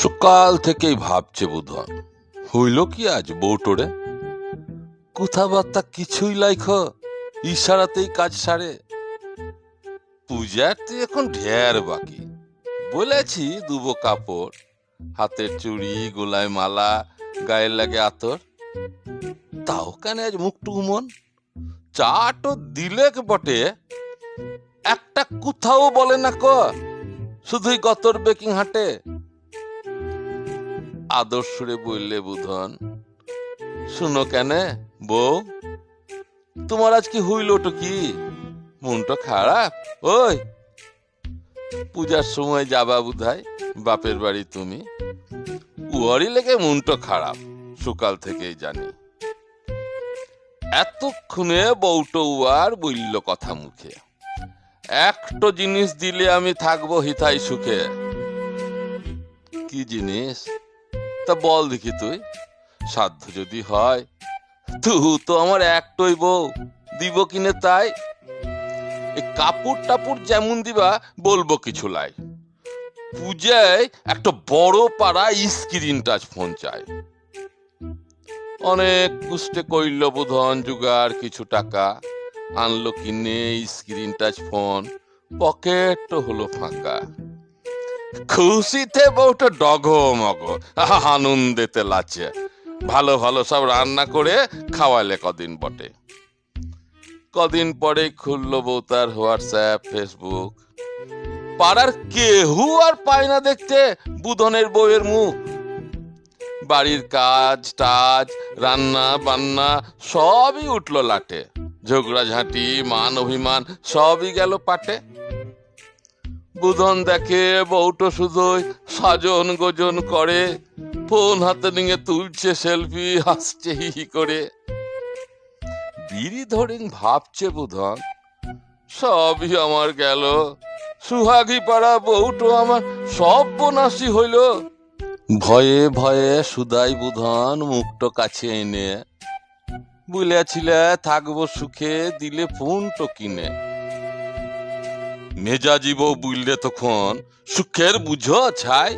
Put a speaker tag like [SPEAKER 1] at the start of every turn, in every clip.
[SPEAKER 1] সকাল থেকেই ভাবছে বুধন, হইল কি আজ বউটোরে? কথাবার্তা কিছুই লাইখ, ইশারাতেই কাজ সারে। পূজার তো এখন ঢের বাকি। বলেছি দুবো কাপড়, হাতের চুড়ি, গোলায় মালা, গায়ের লাগে আতর। তাও কেন আজ মুখটুকু মন? চাটো দিলে বটে, একটা কোথাও বলে না ক, শুধুই গতর বেকিং হাটে। আদর সুরে বললে বুধন, শুনো কেন বউ, তোমার আজ কি হইলটো কি? মনটা খারাপ? ওই পূজার সময় যাবা বুধাই বাপের বাড়ি তুমি, উয়ারই লেগে মনটা খারাপ, সকাল থেকেই জানি। এতক্ষণে বউটো উয়ার বলল কথা মুখে, একটা জিনিস দিলে আমি থাকবো হিতাই সুখে। কি জিনিস? তা বল দেখি তুই, সাধ্য যদি হয়। তুই তো আমার একটাই বউ, দিব কিনে তাই। এই কাপড় টাপুর যেমন দিবা বলবো কিছু লাই। পূজায় একটা বড় পাড়া স্ক্রিন টাচ ফোন চাই। অনেক কুষ্টে কইল বুধন জুগার কিছু টাকা, আনলো কিনে স্ক্রিন টাচ ফোন, পকেট হলো ফাঁকা। খুশিতে বউটা ডগমগ, আনন্দেতে লাচে। ভালো ভালো সব রান্না করে খাওয়ালে কদিন বটে। কদিন পরে খুললো বউ তার হোয়াটসঅ্যাপ, ফেসবুক। পাড়ার কেহু আর পায় না দেখতে বুধনের বউয়ের মুখ। বাড়ির কাজ টাজ, রান্না বান্না সবই উঠলো লাটে। ঝগড়াঝাঁটি, মান অভিমান সবই গেল পাটে। বুধন দেখে বউটো শুধুই সাজন গোজন করে, ফোন হাতে নিয়ে তুলছে সেলফি, হাসছে হি করে। বিড়ি ধরিন ভাবছে বুধন, সবই আমার গেল, সুহাগী পাড়া বউটো আমার সর্বনাশী হইল। ভয়ে ভয়ে সুদাই বুধন মুখটো কাছে এনে বলেছিলে থাকবো সুখে, দিলে ফোনটো কিনে। মেজাজি বউ বুঝলে তখন, সুখের বুঝো ছাই,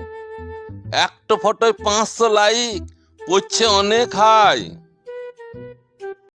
[SPEAKER 1] একটা ফটোয় 500 লাইক, পড়ছে অনেক হাই।